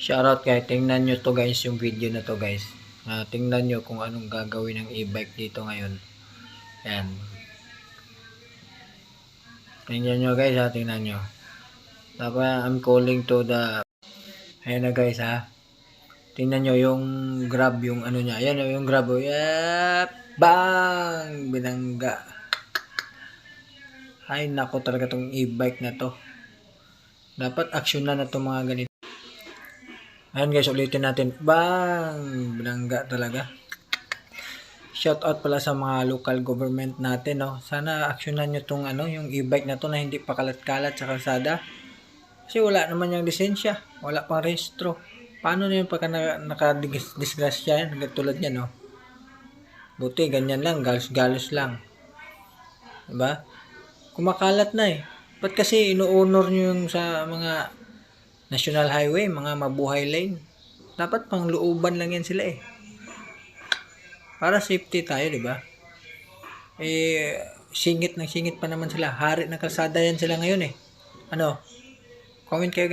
Shoutout guys, tingnan nyo to guys, yung video na to guys. Tingnan nyo kung anong gagawin ng e-bike dito ngayon. Ayan. Tingnan nyo guys ha, tingnan nyo. Tapos I'm calling to the... Ayan na guys ha. Tingnan nyo yung grab, yung ano niya. Ayan yung grab. Yep! Bang! Binangga. Ay nako talaga tong e-bike na to. Dapat action na to mga ganito. Ayan guys, ulitin natin. Bang! Binangga talaga. Shout out pala sa mga local government natin, no. Sana aksyonan nyo tong yung e-bike na to na hindi pa kalat-kalat sa kalsada. Kasi wala naman yung lisensya, wala pang rehistro. Paano na yun pagka nakadisgrasya yan, tulad niya, no? Buti, ganyan lang, galos-galos lang. Diba? Kumakalat na eh. Ba't kasi ino-honor nyo yung sa mga national highway, mga mabuhay lane? Dapat pang looban lang yan sila eh. Para safety tayo, di ba? Singit pa naman sila. Hari ng kalsada yan sila ngayon eh. Ano? Comment kayo guys.